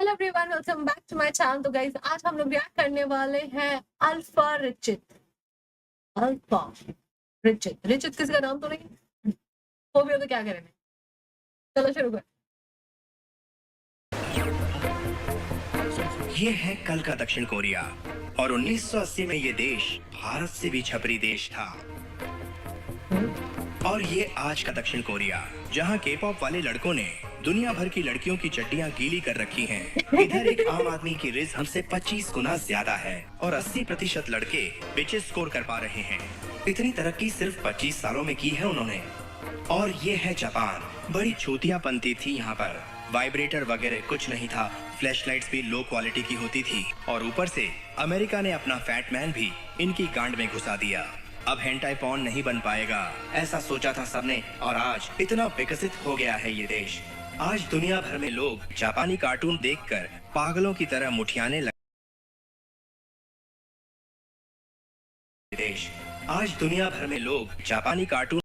Hello everyone, welcome back to my channel. तो guys आज हम लोग रिएक्ट करने वाले हैं अल्फा रिचित। अल्फा रिचित रिचित किसी का नाम तो नहीं हो भी हो तो क्या करेंगे। चलो शुरू कर। ये है कल का दक्षिण कोरिया और 1980 में ये देश भारत से भी छपरी देश था। और ये आज का दक्षिण कोरिया जहाँ के पॉप वाले लड़कों ने दुनिया भर की लड़कियों की चड्डियां गीली कर रखी हैं। इधर एक आम आदमी की रिस्क हमसे 25 गुना ज्यादा है और 80% लड़के बिचेस स्कोर कर पा रहे हैं। इतनी तरक्की सिर्फ 25 सालों में की है उन्होंने। और ये है जापान। बड़ी चूतियापंती थी यहाँ पर। वाइब्रेटर वगैरह कुछ नहीं था, फ्लैशलाइट्स भी लो क्वालिटी की होती थी और ऊपर से अमेरिका ने अपना फैटमैन भी इनकी गांड में घुसा दिया। अब हेंटाई पॉर्न नहीं बन पाएगा, ऐसा सोचा था सबने और आज इतना विकसित हो गया है ये देश। आज दुनिया भर में लोग जापानी कार्टून देखकर पागलों की तरह मुठियाने लगे। देश आज दुनिया भर में लोग जापानी कार्टून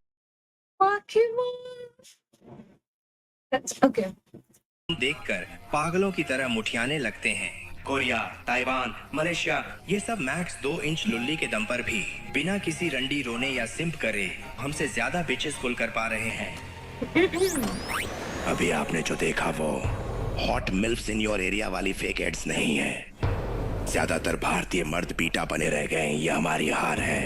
ओके देखकर पागलों की तरह मुठियाने लगते हैं। कोरिया, ताइवान, मलेशिया ये सब मैक्स 2 इंच लुल्ली के दम पर भी बिना किसी रंडी रोने या सिंप करे हमसे ज्यादा बिचेस पुल कर पा रहे हैं। अभी आपने जो देखा वो हॉट मिल्फ्स इन योर एरिया वाली फेक एड्स नहीं है। ज्यादातर भारतीय मर्द पीटा बने रह गए, ये हमारी हार है।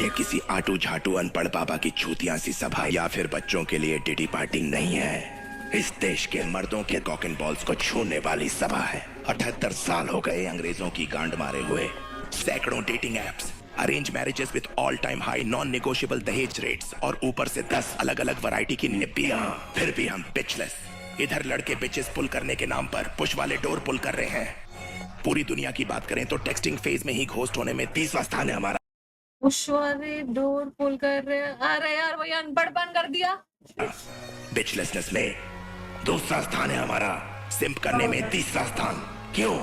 ये किसी आटू झाटू अनपढ़ बाबा की चूतियां सी सभा या फिर बच्चों के लिए डिडी पार्टी नहीं है। इस देश के मर्दों के कॉक एंड बॉल्स को छूने वाली सभा है। 78 साल हो गए अंग्रेजों की गांड मारे हुए। सैकड़ों dating apps, arrange marriages with all time high non negotiable दहेज रेट्स और ऊपर से 10 अलग अलग वैरायटी की निप्पियां। फिर भी हम बिचलेस। इधर लड़के बिचेस पुल करने के नाम पर पुश वाले डोर पुल कर रहे हैं। पूरी दुनिया की बात करें तो टेक्सटिंग फेज में ही घोस्ट होने में 30वां स्थान है हमारा। पुश वाले डोर पुल कर रहे हैं। अरे यार वही अनपढ़पन कर दिया। बिचलेसनेस में 2रा स्थान है हमारा। सिंप करने में 3रा स्थान। क्यों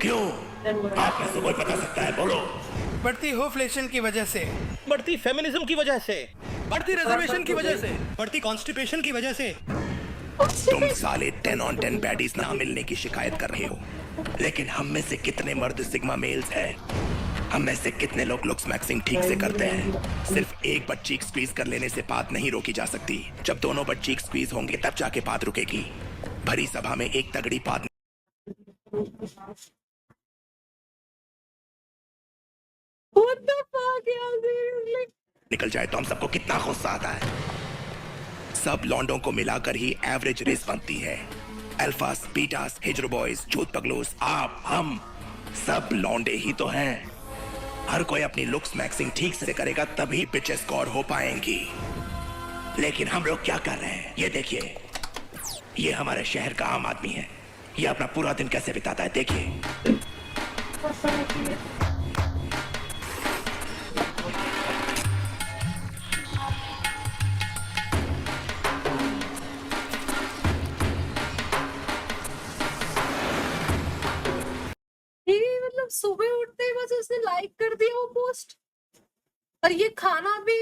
क्यों आप में से कोई बता सकता है? बोलो। बढ़ती होफ्लेशन की वजह से, बढ़ती फेमिनिज्म की वजह से, बढ़ती रिजर्वेशन की वजह से, बढ़ती कॉन्स्टिपेशन की वजह से। तुम साले 10 on 10 बैडीज ना मिलने की शिकायत कर रहे हो, लेकिन हम में से कितने मर्द सिग्मा मेल्स हैं? हम में से कितने लोग लुक्स मैक्सिंग ठीक से करते हैं? सिर्फ एक बट चीक स्क्वीज कर लेने से बात नहीं रोकी जा सकती। जब दोनों बट चीक स्क्वीज होंगे तब जाके बात रुकेगी। भरी सभा में एक तगड़ी बात What the fuck यार, seriously? निकल जाए तो हम सबको कितना गुस्सा आता है। सब लॉन्डों को मिलाकर ही एवरेज रेस बनती है। अल्फास, बीटास, हिजरो बॉयज, चूत पगलोस, आप, हम सब लॉन्डे ही तो हैं। हर कोई अपनी लुक्स मैक्सिंग ठीक से करेगा तभी पिचेस स्कोर हो पाएंगी। लेकिन हम लोग क्या कर रहे हैं ये देखिए। ये हमारे शहर का आम आदमी है। ये अपना पूरा दिन कैसे बिताता है देखिए। मतलब सुबह उठते ही बस उसने लाइक कर दिया वो पोस्ट। और ये खाना भी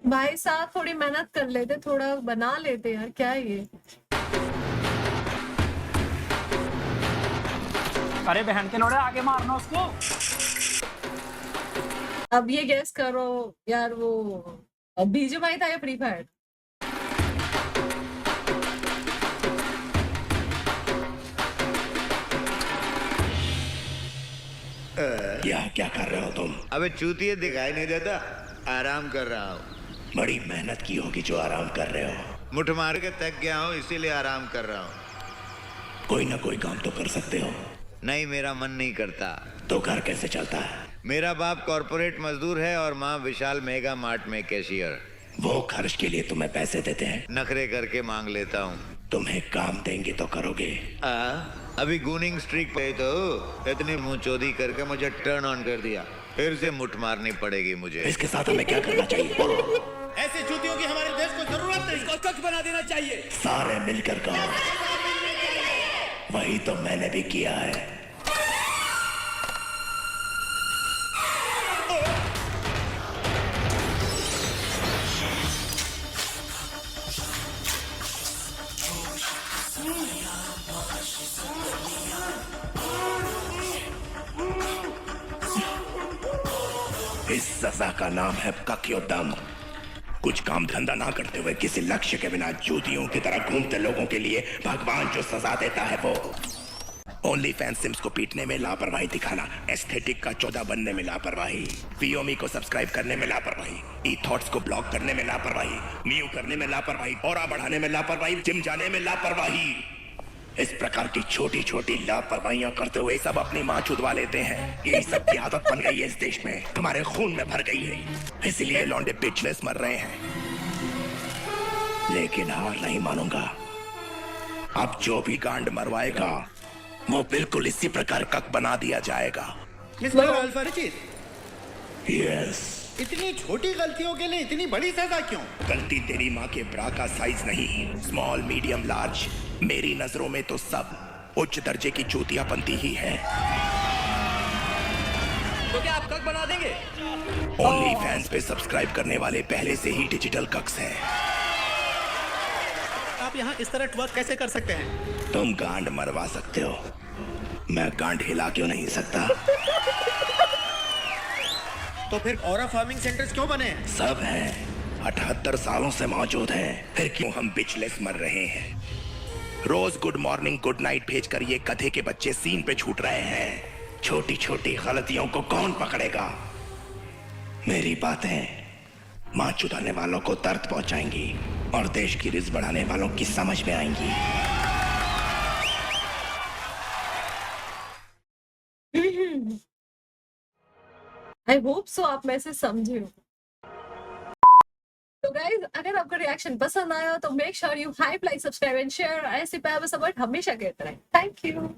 भाई साहब थोड़ी मेहनत कर लेते, थोड़ा बना लेते यार। क्या है ये? अरे बहन के लोड़े आगे मारना उसको। अब ये गेस करो यार, वो बीजीएमआई था या फ्री फायर? क्या कर रहे हो तुम? अबे चूतिए दिखाई नहीं देता, आराम कर रहा हूँ। बड़ी मेहनत की होगी जो आराम कर रहे हो। मुठ मार के थक गया हूँ इसीलिए आराम कर रहा हूँ। कोई ना कोई काम तो कर सकते हो। नहीं, मेरा मन नहीं करता। तो घर कैसे चलता है? मेरा बाप कॉर्पोरेट मजदूर है और माँ विशाल मेगा मार्ट में कैशियर। वो खर्च के लिए तुम्हें पैसे देते हैं? नखरे करके मांग लेता हूँ। तुम्हें काम देंगे तो करोगे? अभी गूनिंग स्ट्रीक पे तो इतनी मुंह चोदी करके मुझे टर्न ऑन कर दिया। फिर से मुठ मारनी पड़ेगी मुझे। इसके साथ हमें क्या करना चाहिए? बोलो। ऐसे चूतियों की हमारे देश को जरूरत नहीं, इसको कक्ष बना देना चाहिए। सारे मिलकर कहो। वही तो मैंने भी किया है। इस सजा का नाम है कक्योदम। कुछ काम धंधा ना करते हुए किसी लक्ष्य के बिना जूतियों की तरह घूमते लोगों के लिए भगवान जो सजा देता है वो ओनली फैन सिम्स को पीटने में लापरवाही दिखाना, एस्थेटिक का 14 बनने में लापरवाही, पीओमी को सब्सक्राइब करने में लापरवाही, ई थॉट्स को ब्लॉक करने में लापरवाही, म्यू करने में लापरवाही, ऑरा बढ़ाने में लापरवाही, जिम जाने में लापरवाही। इस प्रकार की छोटी छोटी लापरवाहियां करते हुए सब अपनी माँ चुदवा लेते हैं। ये सब की आदत बन गई है इस देश में, हमारे खून में भर गई है, इसीलिए लौंडे पिछलेस मर रहे हैं। लेकिन हार नहीं मानूंगा। अब जो भी गांड मरवाएगा वो बिल्कुल इसी प्रकार कक बना दिया जाएगा। Mister alpha Richit, yes. इतनी छोटी गलतियों के लिए इतनी बड़ी सजा क्यों? गलती तेरी माँ के ब्रा का साइज नहीं, स्मॉल मीडियम लार्ज, मेरी नजरों में तो सब उच्च दर्जे की चूतियापंती ही है। तो क्या आप कक बना देंगे? ओनली फैंस पे सब्सक्राइब करने वाले पहले से ही डिजिटल कक्स हैं। आप यहाँ इस तरह ट्वर्क कैसे कर सकते हैं? तुम गांड मरवा सकते हो, मैं गांड हिला क्यों नहीं सकता? तो फिर ऑरा फार्मिंग सेंटर्स क्यों बने हैं? सब हैं, 78 सालों से मौजूद हैं, फिर क्यों हम बिचलेस मर रहे हैं? रोज गुड मॉर्निंग गुड नाइट भेजकर ये गधे के बच्चे सीन पे छूट रहे हैं। छोटी छोटी गलतियों को कौन पकड़ेगा? मेरी बातें मां चुदाने वालों को दर्द पहुंचाएंगी और देश की रिज बढ़ाने वालों की समझ में आएंगी। आई होप सो आप में से समझे हो। तो गाइज, अगर आपका रिएक्शन पसंद आया तो make sure you hype, like, subscribe and share. ऐसे पैर बस हमेशा कहते रहे। Thank you.